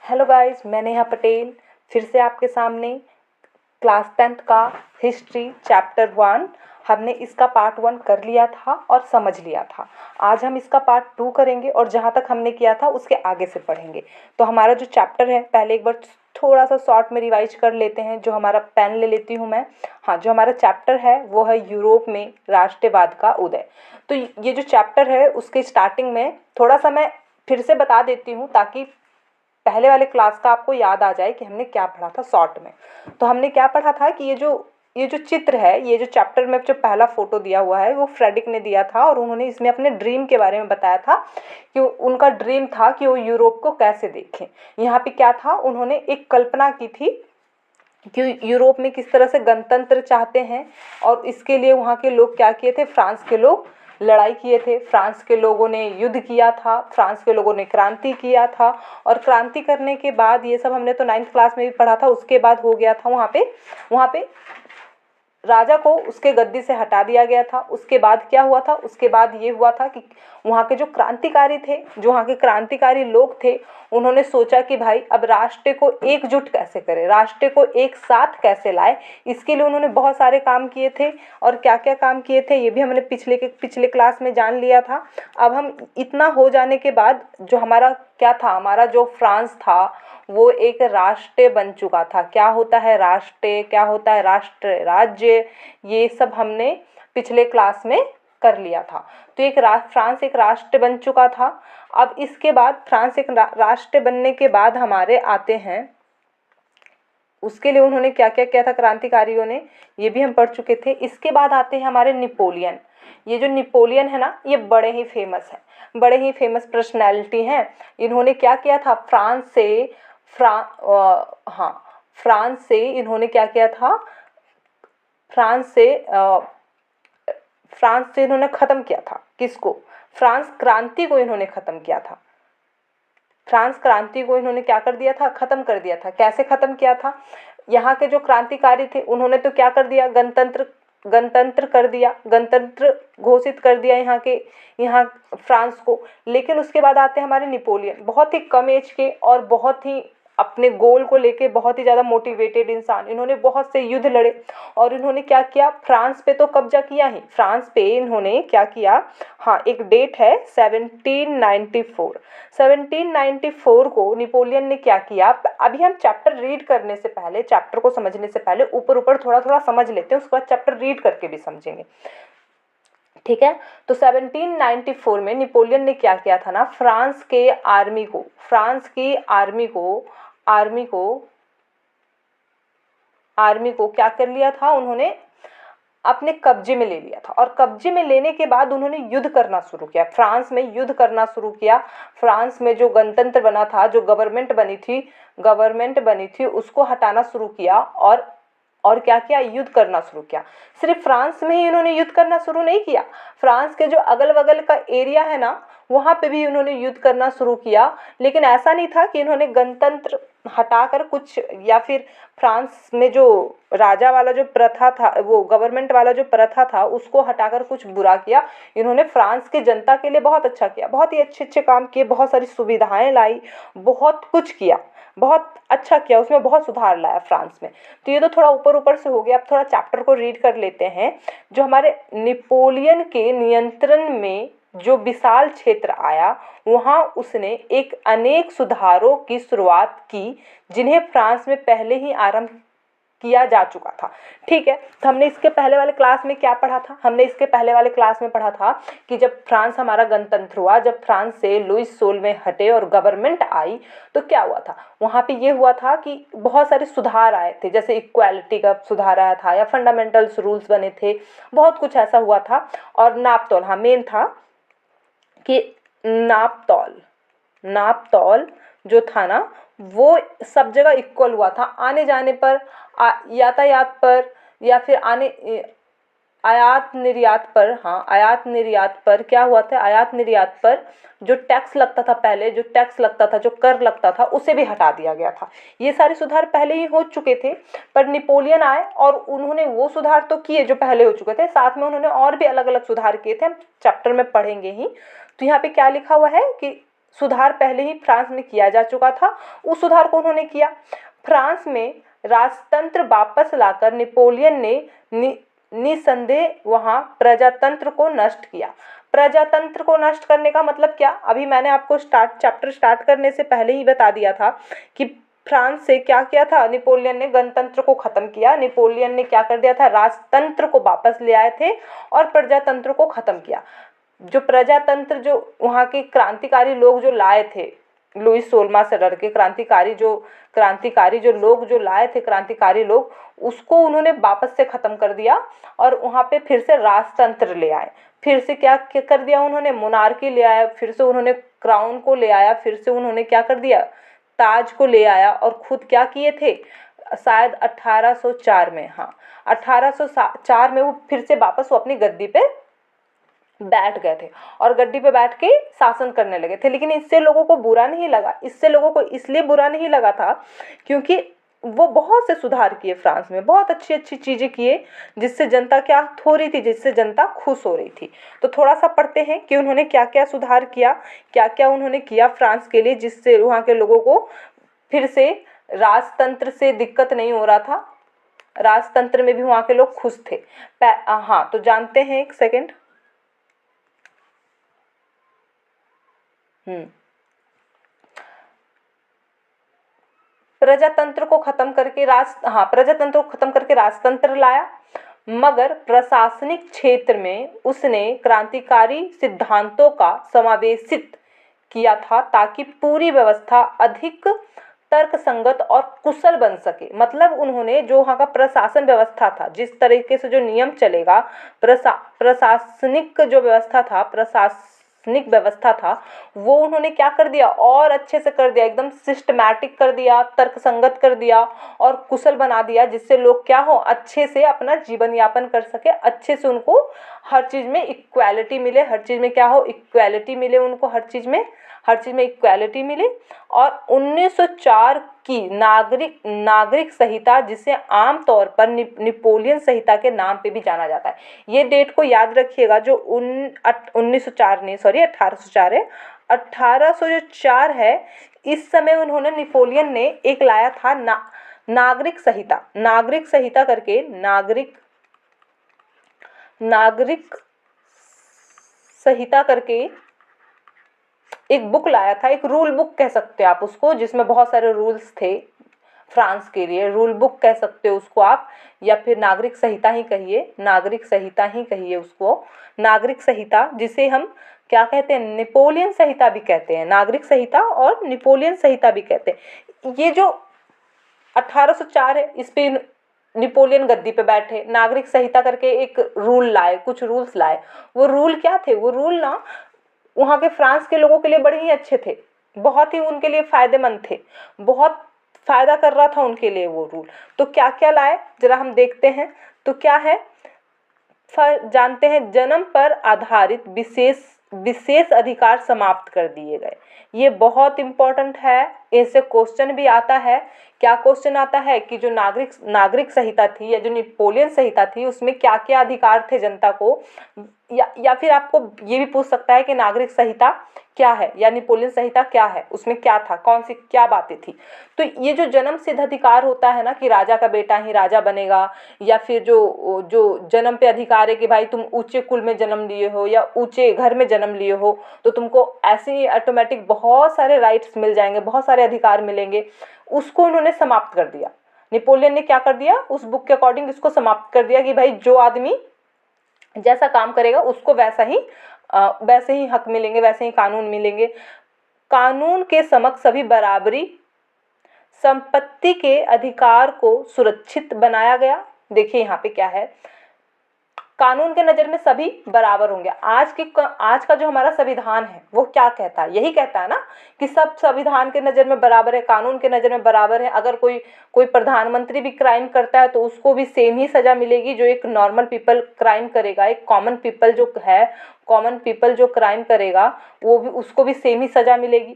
Hello guys, मैं नेहा पटेल फिर से आपके सामने क्लास 10th का हिस्ट्री चैप्टर 1। हमने इसका पार्ट 1 कर लिया था और समझ लिया था। आज हम इसका पार्ट 2 करेंगे और जहाँ तक हमने किया था उसके आगे से पढ़ेंगे। तो हमारा जो चैप्टर है, पहले एक बार थोड़ा सा शॉर्ट में रिवाइज कर लेते हैं। जो हमारा पेन ले लेती हूँ मैं। हाँ, जो हमारा चैप्टर है वो है यूरोप में राष्ट्रवाद का उदय। तो ये जो चैप्टर है उसके स्टार्टिंग में थोड़ा सा मैं फिर से बता देती हूँ ताकि पहले वाले क्लास का आपको याद आ जाए कि हमने क्या पढ़ा था शॉर्ट में। तो हमने क्या पढ़ा था कि ये जो चित्र है, ये जो चैप्टर में जो पहला फोटो दिया हुआ है वो फ्रेडरिक ने दिया था और उन्होंने इसमें अपने ड्रीम के बारे में बताया था कि उनका ड्रीम था कि वो यूरोप को कैसे देखें। यहाँ पे क्या था, उन्होंने एक कल्पना की थी कि यूरोप में किस तरह से गणतंत्र चाहते हैं और इसके लिए वहाँ के लोग क्या किए थे, फ्रांस के लोग लड़ाई किए थे, फ्रांस के लोगों ने युद्ध किया था, फ्रांस के लोगों ने क्रांति किया था। और क्रांति करने के बाद ये सब हमने तो 9th क्लास में भी पढ़ा था। उसके बाद हो गया था वहाँ पे राजा को उसके गद्दी से हटा दिया गया था। उसके बाद क्या हुआ था, उसके बाद ये हुआ था कि वहाँ के जो क्रांतिकारी थे, जो वहाँ के क्रांतिकारी लोग थे, उन्होंने सोचा कि भाई अब राष्ट्र को एकजुट कैसे करें, राष्ट्र को एक साथ कैसे लाए। इसके लिए उन्होंने बहुत सारे काम किए थे। और क्या क्या काम किए थे ये भी हमने पिछले क्लास में जान लिया था। अब हम इतना हो जाने के बाद जो हमारा क्या था, हमारा जो फ्रांस था वो एक राष्ट्र बन चुका था। क्या होता है राष्ट्र, क्या होता है राष्ट्र राज्य, ये सब हमने पिछले क्लास में कर लिया था। तो फ्रांस एक राष्ट्र बन चुका था। अब इसके बाद फ्रांस एक राष्ट्र बनने के बाद हमारे आते हैं, उसके लिए उन्होंने क्या क्या किया था क्रांतिकारियों ने, ये भी हम पढ़ चुके थे। इसके बाद आते हैं हमारे नेपोलियन। ये जो नेपोलियन है ना, ये बड़े ही फेमस है, बड़े ही फेमस पर्सनैलिटी हैं। इन्होंने क्या किया था, हाँ, फ्रांस से इन्होंने क्या किया था, फ्रांस से इन्होंने ख़त्म किया था किसको, फ्रांस क्रांति को इन्होंने ख़त्म किया था। फ्रांस क्रांति को इन्होंने क्या कर दिया था, ख़त्म कर दिया था। कैसे ख़त्म किया था, यहाँ के जो क्रांतिकारी थे उन्होंने तो क्या कर दिया, गणतंत्र कर दिया, गणतंत्र घोषित कर दिया यहाँ फ्रांस को। लेकिन उसके बाद आते हैं हमारे नेपोलियन, बहुत ही कम एज के और बहुत ही अपने गोल को लेके बहुत ही ज़्यादा मोटिवेटेड इंसान। इन्होंने बहुत से युद्ध लड़े और इन्होंने क्या किया, फ्रांस पे तो कब्जा किया ही, फ्रांस पे इन्होंने क्या किया, हाँ एक डेट है 1794। 1794 को नेपोलियन ने क्या किया। अभी हम चैप्टर रीड करने से पहले, चैप्टर को समझने से पहले ऊपर ऊपर थोड़ा थोड़ा समझ लेते हैं, उसके बाद चैप्टर रीड करके भी समझेंगे, ठीक है। तो 1794 में नेपोलियन ने क्या किया था ना, फ्रांस की आर्मी को क्या कर लिया था, उन्होंने अपने कब्जे में ले लिया था। और कब्जे में लेने के बाद उन्होंने युद्ध करना शुरू किया, फ्रांस में युद्ध करना शुरू किया। फ्रांस में जो गणतंत्र बना था, जो गवर्नमेंट बनी थी उसको हटाना शुरू किया और क्या किया, युद्ध करना शुरू किया। सिर्फ फ्रांस में ही इन्होंने युद्ध करना शुरू नहीं किया, फ्रांस के जो अगल बगल का एरिया है ना, वहाँ पे भी उन्होंने युद्ध करना शुरू किया। लेकिन ऐसा नहीं था कि इन्होंने गणतंत्र हटाकर कुछ, या फिर फ्रांस में जो राजा वाला जो प्रथा था, वो गवर्नमेंट वाला जो प्रथा था उसको हटाकर कुछ बुरा किया। इन्होंने फ्रांस की जनता के लिए बहुत अच्छा किया, बहुत ही अच्छे अच्छे काम किए, बहुत सारी सुविधाएं लाई, बहुत कुछ किया, बहुत अच्छा किया, उसमें बहुत सुधार लाया फ्रांस में। तो ये तो थोड़ा ऊपर ऊपर से हो गया। अब थोड़ा चैप्टर को रीड कर लेते हैं। जो हमारे नेपोलियन के नियंत्रण में जो विशाल क्षेत्र आया, वहाँ उसने एक अनेक सुधारों की शुरुआत की जिन्हें फ्रांस में पहले ही आरंभ किया जा चुका था, ठीक है। तो हमने इसके पहले वाले क्लास में क्या पढ़ा था, हमने इसके पहले वाले क्लास में पढ़ा था कि जब फ्रांस हमारा गणतंत्र हुआ, जब फ्रांस से लुईस 16वें हटे और गवर्नमेंट आई, तो क्या हुआ था, वहाँ पे ये हुआ था कि बहुत सारे सुधार आए थे, जैसे इक्वालिटी का सुधार आया था या फंडामेंटल्स रूल्स बने थे, बहुत कुछ ऐसा हुआ था। और नापतोल, हाँ मेन था कि नापतोल जो था ना, वो सब जगह इक्वल हुआ था। आने जाने पर, यातायात पर, या फिर आयात निर्यात पर, हाँ आयात निर्यात पर क्या हुआ था, आयात निर्यात पर जो टैक्स लगता था, पहले जो टैक्स लगता था, जो कर लगता था, उसे भी हटा दिया गया था। ये सारे सुधार पहले ही हो चुके थे, पर नेपोलियन आए और उन्होंने वो सुधार तो किए जो पहले हो चुके थे, साथ में उन्होंने और भी अलग अलग सुधार किए थे, हम चैप्टर में पढ़ेंगे ही। तो यहाँ पे क्या लिखा हुआ है कि सुधार पहले ही फ्रांस में किया जा चुका था, उस सुधार को उन्होंने किया। फ्रांस में राजतंत्र वापस लाकर नेपोलियन ने निसंदेह वहाँ प्रजातंत्र को नष्ट किया। प्रजातंत्र को नष्ट करने का मतलब क्या, अभी मैंने आपको चैप्टर स्टार्ट करने से पहले ही बता दिया था कि फ्रांस से क्या किया था, नेपोलियन ने गणतंत्र को खत्म किया। नेपोलियन ने क्या कर दिया था, राजतंत्र को वापस ले आए थे और प्रजातंत्र को खत्म किया। जो प्रजातंत्र, जो वहाँ के क्रांतिकारी लोग जो लाए थे, लुईस 16 से डर के क्रांतिकारी जो लोग जो लाए थे, क्रांतिकारी लोग, उसको उन्होंने वापस से ख़त्म कर दिया और वहाँ पे फिर से राजतंत्र ले आए। फिर से क्या कर दिया उन्होंने, मोनार्की ले आया, फिर से उन्होंने क्राउन को ले आया, फिर से उन्होंने क्या कर दिया, ताज को ले आया। और खुद क्या किए थे, शायद 1804 में, हाँ 1804 में वो फिर से वापस वो अपनी गद्दी पे बैठ गए थे और गद्दी पे बैठ के शासन करने लगे थे। लेकिन इससे लोगों को बुरा नहीं लगा, इससे लोगों को इसलिए बुरा नहीं लगा था क्योंकि वो बहुत से सुधार किए फ्रांस में, बहुत अच्छी अच्छी चीज़ें किए जिससे जनता क्या हो रही थी, जिससे जनता खुश हो रही थी। तो थोड़ा सा पढ़ते हैं कि उन्होंने क्या क्या सुधार किया, क्या क्या उन्होंने किया फ्रांस के लिए, जिससे वहाँ के लोगों को फिर से राजतंत्र से दिक्कत नहीं हो रहा था, राजतंत्र में भी वहाँ के लोग खुश थे। हाँ, तो जानते हैं, एक सेकेंड। प्रजातंत्र को खत्म करके राजतंत्र लाया, मगर प्रशासनिक क्षेत्र में उसने क्रांतिकारी सिद्धांतों का समावेशित किया था ताकि पूरी व्यवस्था अधिक तर्कसंगत और कुशल बन सके। मतलब उन्होंने जो वहाँ का प्रशासन व्यवस्था था, जिस तरीके से जो नियम चलेगा, प्रशासनिक व्यवस्था था, वो उन्होंने क्या कर दिया, और अच्छे से कर दिया, एकदम सिस्टमैटिक कर दिया, तर्कसंगत कर दिया और कुशल बना दिया, जिससे लोग क्या हो, अच्छे से अपना जीवन यापन कर सके, अच्छे से उनको हर चीज़ में इक्वालिटी मिले, हर चीज़ में क्या हो, इक्वालिटी मिले उनको, हर चीज़ में इक्वालिटी मिले। और 1904 की नागरिक संहिता, जिसे आमतौर पर नेपोलियन संहिता के नाम पे भी जाना जाता है, ये डेट को याद रखिएगा, जो 1804 है, 1804 है, इस समय उन्होंने, नेपोलियन ने एक लाया था नागरिक संहिता करके, नागरिक संहिता करके एक बुक लाया था, एक रूल बुक कह सकते हो आप उसको, जिसमें बहुत सारे रूल्स थे फ्रांस के लिए, रूल बुक कह सकते हो उसको आप, या फिर नागरिक संहिता ही कहिए, उसको नागरिक संहिता, जिसे हम क्या कहते हैं, नेपोलियन संहिता भी कहते हैं, नागरिक संहिता और नेपोलियन संहिता भी कहते हैं। ये जो 1804 है, इस पे नेपोलियन गद्दी पे बैठे, नागरिक संहिता करके एक रूल लाए, कुछ रूल्स लाए। वो रूल क्या थे, वो रूल ना वहाँ के फ्रांस के लोगों के लिए बड़े ही अच्छे थे, बहुत ही उनके लिए फ़ायदेमंद थे, बहुत फ़ायदा कर रहा था उनके लिए वो रूल। तो क्या क्या लाए जरा हम देखते हैं। तो क्या है, जानते हैं, जन्म पर आधारित विशेष अधिकार समाप्त कर दिए गए। ये बहुत इम्पोर्टेंट है, इससे क्वेश्चन भी आता है। क्या क्वेश्चन आता है कि जो नागरिक संहिता थी या जो नेपोलियन संहिता थी, उसमें क्या क्या अधिकार थे जनता को, या फिर आपको ये भी पूछ सकता है कि नागरिक संहिता क्या है या नेपोलियन संहिता क्या है, उसमें क्या था, कौन सी क्या बातें थी। तो ये जो जन्म सिद्ध अधिकार होता है ना, कि राजा का बेटा ही राजा बनेगा, या फिर जो जन्म पे अधिकार है कि भाई तुम ऊंचे कुल में जन्म लिए हो या ऊंचे घर में जन्म लिए हो, तो तुमको ऐसे ही ऑटोमेटिक बहुत सारे राइट्स मिल जाएंगे, बहुत सारे अधिकार मिलेंगे, उसको उन्होंने समाप्त कर दिया। नेपोलियन ने क्या कर दिया, उस बुक के अकॉर्डिंग इसको समाप्त कर दिया कि भाई जो आदमी जैसा काम करेगा उसको वैसे ही हक मिलेंगे, वैसे ही कानून मिलेंगे। कानून के समक्ष सभी बराबरी, संपत्ति के अधिकार को सुरक्षित बनाया गया। देखिए यहाँ पे क्या है, कानून के नज़र में सभी बराबर होंगे। आज का जो हमारा संविधान है वो क्या कहता है, यही कहता है ना कि सब संविधान के नज़र में बराबर है, कानून के नज़र में बराबर है। अगर कोई प्रधानमंत्री भी क्राइम करता है तो उसको भी सेम ही सज़ा मिलेगी जो एक नॉर्मल पीपल क्राइम करेगा। एक कॉमन पीपल जो क्राइम करेगा वो भी, उसको भी सेम ही सज़ा मिलेगी।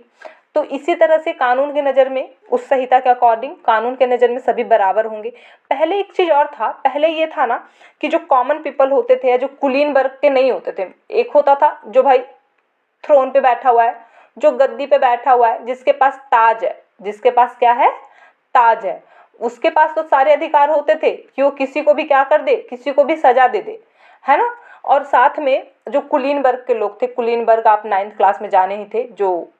तो इसी तरह से कानून के नज़र में, उस संहिता के अकॉर्डिंग कानून के नज़र में सभी बराबर होंगे। पहले एक चीज़ और था, पहले ये था ना कि जो कॉमन पीपल होते थे या जो कुलीन वर्ग के नहीं होते थे, एक होता था जो भाई थ्रोन पे बैठा हुआ है, जो गद्दी पे बैठा हुआ है, जिसके पास ताज है, जिसके पास क्या है, ताज है, उसके पास तो सारे अधिकार होते थे कि वो किसी को भी क्या कर दे, किसी को भी सजा दे दे, है ना। और साथ में जो कुलीन वर्ग के लोग थे, कुलीन वर्ग आप 9th क्लास में जाने ही थे, जो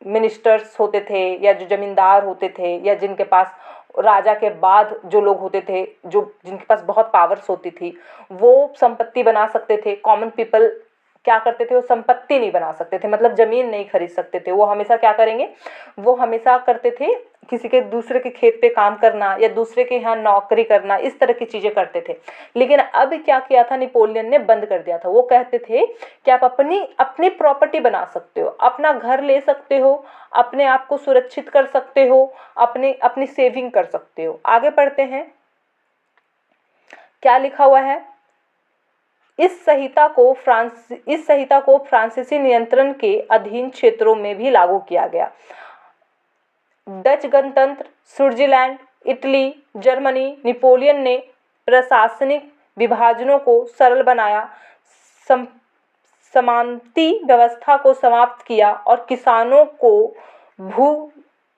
मिनिस्टर्स होते थे या जो जमींदार होते थे या जिनके पास राजा के बाद जो लोग होते थे, जो जिनके पास बहुत पावर्स होती थी, वो संपत्ति बना सकते थे। कॉमन पीपल क्या करते थे, वो संपत्ति नहीं बना सकते थे, मतलब जमीन नहीं खरीद सकते थे। वो हमेशा क्या करेंगे, वो हमेशा करते थे किसी के दूसरे के खेत पे काम करना या दूसरे के यहाँ नौकरी करना, इस तरह की चीज़ें करते थे। लेकिन अब क्या किया था, नेपोलियन ने बंद कर दिया था। वो कहते थे कि आप अपनी अपनी प्रॉपर्टी बना सकते हो, अपना घर ले सकते हो, अपने आप को सुरक्षित कर सकते हो, अपने अपनी सेविंग कर सकते हो। आगे पढ़ते हैं, क्या लिखा हुआ है। इस संहिता को फ्रांसीसी नियंत्रण के अधीन क्षेत्रों में भी लागू किया गया। डच गणतंत्र, स्विट्जरलैंड, इटली, जर्मनी, नेपोलियन ने प्रशासनिक विभाजनों को सरल बनाया, समानती व्यवस्था को समाप्त किया और किसानों को भू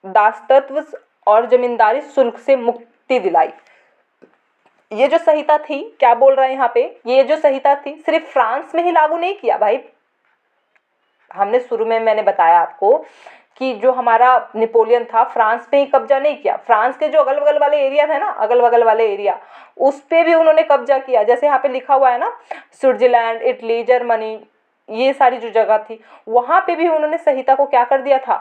दासत्व और जमींदारी शुल्क से मुक्ति दिलाई। ये जो संहिता थी, क्या बोल रहा है यहाँ पे, ये जो संहिता थी सिर्फ फ्रांस में ही लागू नहीं किया भाई। हमने शुरू में मैंने बताया आपको कि जो हमारा नेपोलियन था, फ्रांस पे ही कब्जा नहीं किया, फ्रांस के जो अगल बगल वाले एरिया थे ना, अगल बगल वाले एरिया, उस पे भी उन्होंने कब्जा किया। जैसे यहाँ पे लिखा हुआ है ना, स्विट्जरलैंड, इटली, जर्मनी, ये सारी जो जगह थी, वहाँ पे भी उन्होंने संहिता को क्या कर दिया था,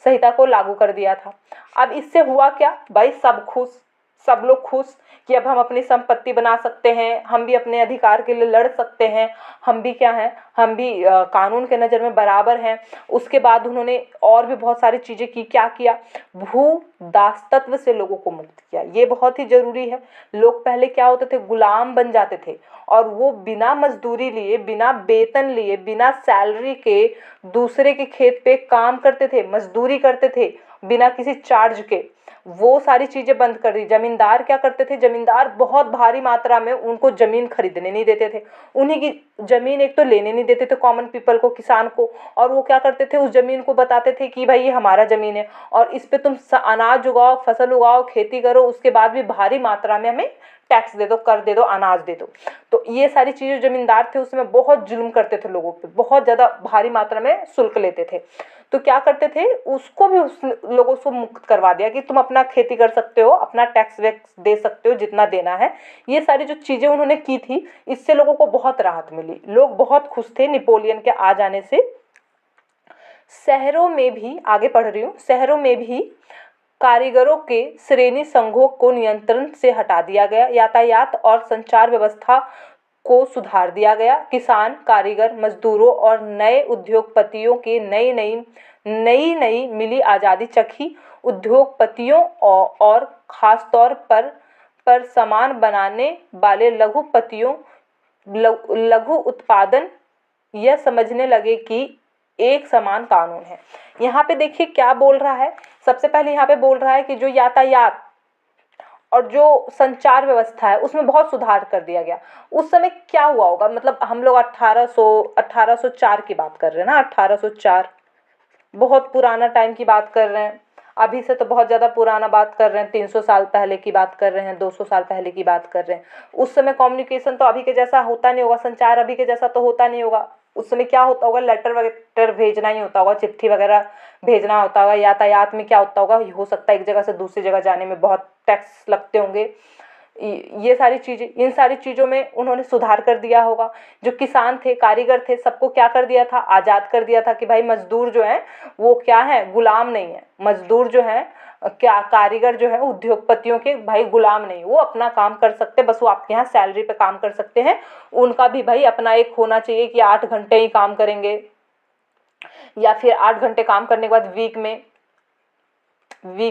संहिता को लागू कर दिया था। अब इससे हुआ क्या भाई, सब खुश, सब लोग खुश कि अब हम अपनी संपत्ति बना सकते हैं, हम भी अपने अधिकार के लिए लड़ सकते हैं, हम भी क्या हैं, हम भी कानून के नज़र में बराबर हैं। उसके बाद उन्होंने और भी बहुत सारी चीज़ें की। क्या किया, भू दासत्व से लोगों को मुक्त किया। ये बहुत ही ज़रूरी है। लोग पहले क्या होते थे, गुलाम बन जाते थे और वो बिना मजदूरी लिए, बिना वेतन लिए, बिना सैलरी के दूसरे के खेत पे काम करते थे, मजदूरी करते थे बिना किसी चार्ज के। वो सारी चीज़ें बंद कर दी। जमींदार क्या करते थे, जमींदार बहुत भारी मात्रा में उनको ज़मीन खरीदने नहीं देते थे, उन्हीं की ज़मीन एक तो लेने नहीं देते थे कॉमन पीपल को, किसान को। और वो क्या करते थे, उस ज़मीन को बताते थे कि भाई ये हमारा ज़मीन है और इस पे तुम अनाज उगाओ, फसल उगाओ, खेती करो, उसके बाद भी भारी मात्रा में हमें टैक्स दे दो, कर दे दो, अनाज दे दो। तो ये सारी चीज़ें जमींदार थे उसमें बहुत जुल्म करते थे लोगों पे, बहुत ज़्यादा भारी मात्रा में शुल्क लेते थे। तो क्या करते थे, उसको भी उस लोगों को मुक्त करवा दिया कि तुम अपना खेती कर सकते हो, अपना टैक्स वैक्स दे सकते हो जितना देना है। ये सारी जो चीज़ें उन्होंने की थी, इससे लोगों को बहुत राहत मिली, लोग बहुत खुश थे नेपोलियन के आ जाने से। शहरों में भी, आगे पढ़ रही हूँ, शहरों में भी कारीगरों के श्रेणी संघों को नियंत्रण से हटा दिया गया, यातायात और संचार व्यवस्था को सुधार दिया गया। किसान, कारीगर, मजदूरों और नए उद्योगपतियों के नई मिली आज़ादी चखी। उद्योगपतियों और ख़ासतौर पर सामान बनाने वाले लघु उत्पादन यह समझने लगे कि एक समान कानून है। यहाँ पे देखिए क्या बोल रहा है। सबसे पहले यहाँ पे बोल रहा है कि जो यातायात और जो संचार व्यवस्था है उसमें बहुत सुधार कर दिया गया। उस समय क्या हुआ होगा, मतलब हम लोग 1804 की बात कर रहे हैं ना, 1804 बहुत पुराना टाइम की बात कर रहे हैं। अभी से तो बहुत ज़्यादा पुराना बात कर रहे हैं, 300 साल पहले की बात कर रहे हैं, 200 साल पहले की बात कर रहे हैं। उस समय कम्युनिकेशन तो अभी के जैसा होता नहीं होगा, संचार अभी के जैसा तो होता नहीं होगा। उस समय क्या होता होगा, लेटर वगैरह भेजना ही होता होगा, चिट्ठी वगैरह भेजना होता होगा। यातायात में क्या होता होगा, हो सकता है एक जगह से दूसरी जगह जाने में बहुत टैक्स लगते होंगे। ये सारी चीज़ें, इन सारी चीज़ों में उन्होंने सुधार कर दिया होगा। जो किसान थे, कारीगर थे, सबको क्या कर दिया था, आज़ाद कर दिया था कि भाई मजदूर जो है वो क्या है, गुलाम नहीं है। मजदूर जो है, क्या कारीगर जो है, उद्योगपतियों के भाई गुलाम नहीं, वो अपना काम कर सकते, बस वो आपके यहाँ सैलरी पे काम कर सकते हैं। उनका भी भाई अपना एक होना चाहिए कि 8 घंटे ही काम करेंगे, या फिर 8 घंटे काम करने के बाद वीक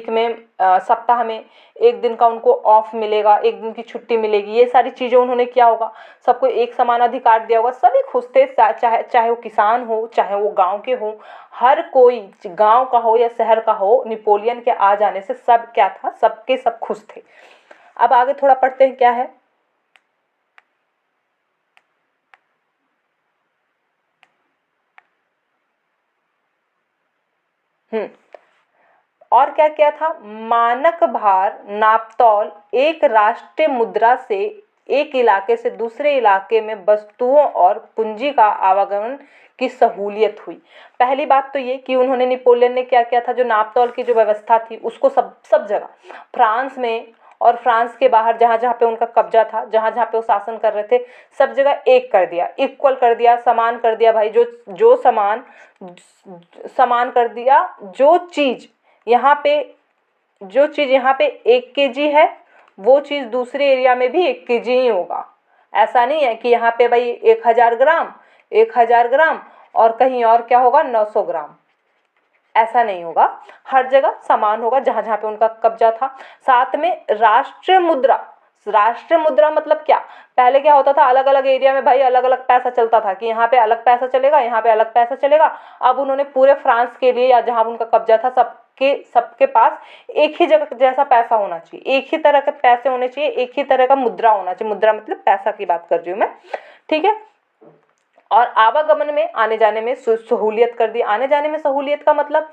में सप्ताह में एक दिन का उनको ऑफ मिलेगा, एक दिन की छुट्टी मिलेगी। ये सारी चीज़ें उन्होंने किया होगा, सबको एक समान अधिकार दिया होगा, सभी खुश थे। चाहे वो किसान हो, चाहे वो गांव के हो, हर कोई, गांव का हो या शहर का हो, नेपोलियन के आ जाने से सब क्या था, सबके सब खुश थे। अब आगे थोड़ा पढ़ते हैं क्या है। और क्या किया था, मानक भार नापतौल एक राष्ट्रीय मुद्रा से एक इलाके से दूसरे इलाके में वस्तुओं और पूंजी का आवागमन की सहूलियत हुई। पहली बात तो ये कि उन्होंने, नेपोलियन ने क्या किया था, जो नापतौल की जो व्यवस्था थी उसको सब जगह, फ्रांस में और फ्रांस के बाहर जहाँ जहाँ पे उनका कब्जा था, जहाँ जहाँ पे वो शासन कर रहे थे, सब जगह एक कर दिया, इक्वल कर दिया, समान कर दिया भाई। जो समान कर दिया, जो चीज़ यहाँ पे 1 kg है, वो चीज़ दूसरे एरिया में भी 1 kg ही होगा। ऐसा नहीं है कि यहाँ पे भाई 1000 ग्राम और कहीं और क्या होगा 900 ग्राम, ऐसा नहीं होगा। हर जगह समान होगा जहाँ जहाँ पे उनका कब्जा था। साथ में राष्ट्रीय मुद्रा मतलब क्या, पहले क्या होता था, अलग अलग एरिया में भाई अलग अलग पैसा चलता था कि यहाँ पे अलग पैसा चलेगा, यहाँ पे अलग पैसा चलेगा। अब उन्होंने पूरे फ्रांस के लिए या जहाँ उनका कब्जा था सबके पास एक ही जगह जैसा पैसा होना चाहिए, एक ही तरह के पैसे होने चाहिए, एक ही तरह का मुद्रा होना चाहिए। मुद्रा मतलब पैसा की बात कर रही हूँ मैं, ठीक है। और आवागमन में, आने जाने में सहूलियत कर दी। आने जाने में सहूलियत का मतलब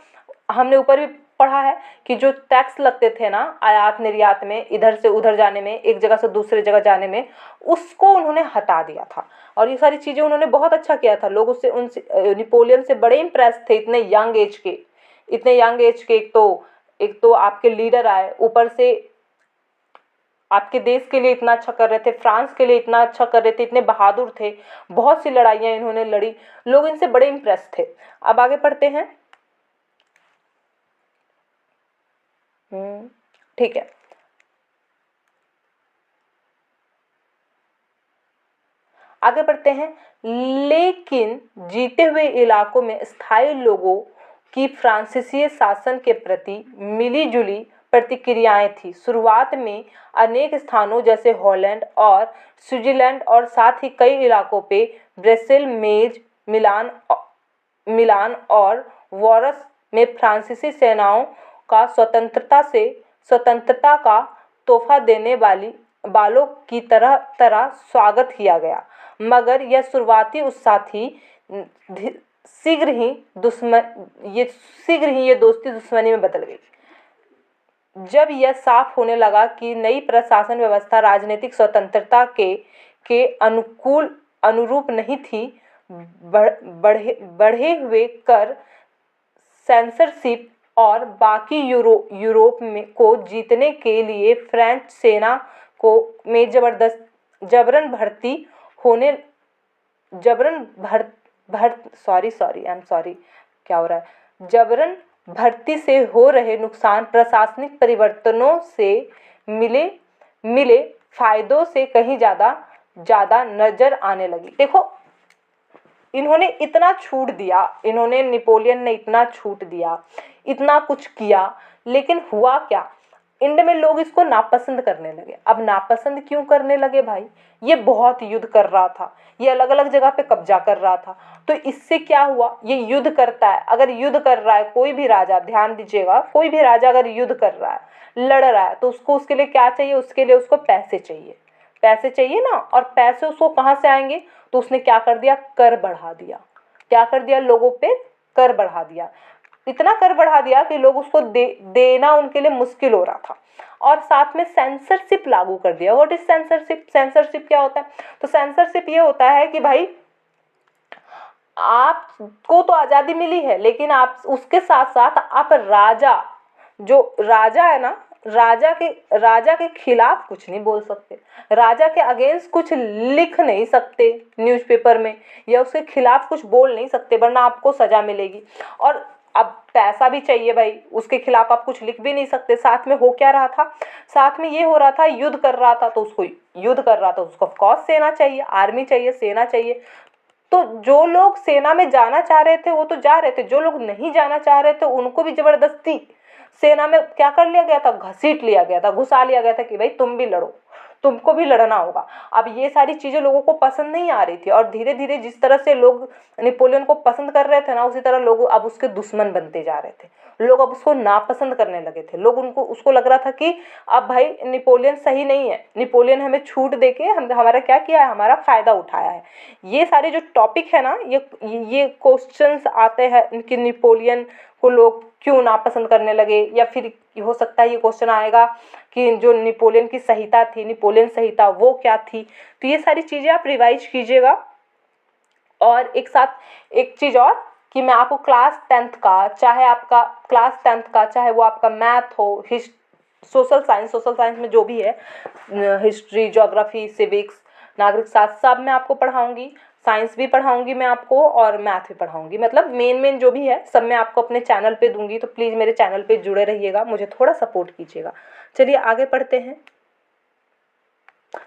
हमने ऊपर भी पढ़ा है कि जो टैक्स लगते थे ना आयात निर्यात में, इधर से उधर जाने में, एक जगह से दूसरी जगह जाने में, उसको उन्होंने हटा दिया था। और ये सारी चीज़ें उन्होंने बहुत अच्छा किया था। लोग उससे उनसे नेपोलियन से बड़े इम्प्रेस थे, इतने यंग एज के। एक तो आपके लीडर आए, ऊपर से आपके देश के लिए इतना अच्छा कर रहे थे, फ्रांस के लिए इतना अच्छा कर रहे थे, इतने बहादुर थे, बहुत सी लड़ाइयाँ इन्होंने लड़ी, लोग इनसे बड़े इम्प्रेस थे। अब आगे पढ़ते हैं, ठीक है। आगे बढ़ते हैं। लेकिन जीते हुए इलाकों में स्थायी लोगों की फ्रांसीसी शासन के प्रति मिली-जुली प्रतिक्रियाएं थी। शुरुआत में अनेक स्थानों जैसे हॉलैंड और स्विट्जरलैंड और साथ ही कई इलाकों पे ब्रसेल, मेज, मिलान और वॉरस में फ्रांसीसी सेनाओं का स्वतंत्रता का तोहफा देने वालों की तरह तरह स्वागत किया गया। मगर यह शुरुआती उत्साह थी, शीघ्र ही ये दोस्ती दुश्मनी में बदल गई जब यह साफ होने लगा कि नई प्रशासन व्यवस्था राजनीतिक स्वतंत्रता के अनुरूप नहीं थी। बढ़े हुए कर, सेंसरशिप और बाकी यूरोप को जीतने के लिए फ्रेंच सेना में जबरन भर्ती से हो रहे नुकसान प्रशासनिक परिवर्तनों से मिले फायदों से कहीं ज़्यादा नजर आने लगी। देखो, इन्होंने इतना छूट दिया, नेपोलियन ने इतना छूट दिया, इतना कुछ किया, लेकिन हुआ क्या, इंड में लोग इसको नापसंद करने लगे। अब नापसंद क्यों करने लगे भाई, ये बहुत युद्ध कर रहा था, ये अलग अलग जगह पे कब्जा कर रहा था, तो इससे क्या हुआ, ये युद्ध करता है। अगर युद्ध कर रहा है कोई भी राजा, ध्यान दीजिएगा, कोई भी राजा अगर युद्ध कर रहा है, लड़ रहा है, तो उसके लिए क्या चाहिए, उसके लिए उसको पैसे चाहिए ना। और पैसे उसको कहाँ से आएंगे, तो उसने क्या कर दिया, कर बढ़ा दिया, लोगों पे कर बढ़ा दिया, इतना कर बढ़ा दिया कि लोग उसको देना उनके लिए मुश्किल हो रहा था। और साथ में सेंसरशिप लागू कर दिया। व्हाट इज सेंसरशिप क्या होता है, तो सेंसरशिप ये होता है कि भाई आपको तो आज़ादी मिली है, लेकिन आप उसके साथ साथ आप जो राजा है ना, राजा के खिलाफ कुछ नहीं बोल सकते, राजा के अगेंस्ट कुछ लिख नहीं सकते न्यूज़पेपर में, या उसके खिलाफ कुछ बोल नहीं सकते, वरना आपको सज़ा मिलेगी। और अब पैसा भी चाहिए भाई, उसके खिलाफ आप कुछ लिख भी नहीं सकते। साथ में हो क्या रहा था, साथ में ये हो रहा था, युद्ध कर रहा था, तो उसको ऑफ कोर्स सेना चाहिए, आर्मी चाहिए, सेना चाहिए। तो जो लोग सेना में जाना चाह रहे थे वो तो जा रहे थे, जो लोग नहीं जाना चाह रहे थे उनको भी जबरदस्ती सेना में क्या कर लिया गया था, घसीट लिया गया था, घुसा लिया गया था कि भाई तुम भी लड़ो, तुमको भी लड़ना होगा। अब ये सारी चीज़ें लोगों को पसंद नहीं आ रही थी, और धीरे धीरे जिस तरह से लोग नेपोलियन को पसंद कर रहे थे ना, उसी तरह लोग अब उसके दुश्मन बनते जा रहे थे। लोग अब उसको नापसंद करने लगे थे। उसको लग रहा था कि अब भाई नेपोलियन सही नहीं है, नेपोलियन हमें छूट दे के हमारा क्या किया है, हमारा फ़ायदा उठाया है। ये सारे जो टॉपिक है ना, ये क्वेश्चंस आते हैं कि नेपोलियन को लोग क्यों नापसंद करने लगे, या फिर हो सकता है ये क्वेश्चन आएगा कि जो नेपोलियन की संहिता थी, नेपोलियन संहिता वो क्या थी। तो ये सारी चीज़ें आप रिवाइज कीजिएगा। और एक साथ एक चीज़ और कि मैं आपको क्लास 10th का, चाहे आपका क्लास 10th का चाहे वो आपका मैथ हो, सोशल साइंस में जो भी है, हिस्ट्री, ज्योग्राफी, सिविक्स, नागरिक शास्त्र, सब मैं आपको पढ़ाऊँगी। साइंस भी पढ़ाऊँगी मैं आपको और मैथ भी पढ़ाऊँगी, मतलब मेन जो भी है सब मैं आपको अपने चैनल पे दूँगी। तो प्लीज़ मेरे चैनल पे जुड़े रहिएगा, मुझे थोड़ा सपोर्ट कीजिएगा। चलिए आगे पढ़ते हैं।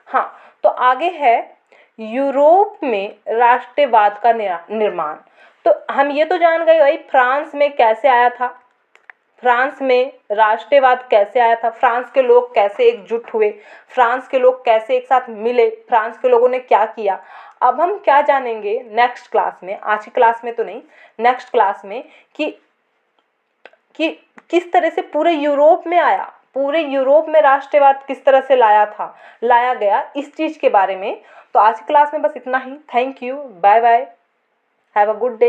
हाँ, तो आगे है यूरोप में राष्ट्रवाद का निर्माण। तो हम ये तो जान गए भाई फ्रांस में कैसे आया था, फ्रांस में राष्ट्रवाद कैसे आया था, फ्रांस के लोग कैसे एकजुट हुए, फ्रांस के लोग कैसे एक साथ मिले, फ्रांस के लोगों ने क्या किया। अब हम क्या जानेंगे नेक्स्ट क्लास में, आज की क्लास में तो नहीं, नेक्स्ट क्लास में, कि किस तरह से पूरे यूरोप में आया, पूरे यूरोप में राष्ट्रवाद किस तरह से लाया गया, इस चीज़ के बारे में। तो आज की क्लास में बस इतना ही। Thank you, bye bye, have a good day.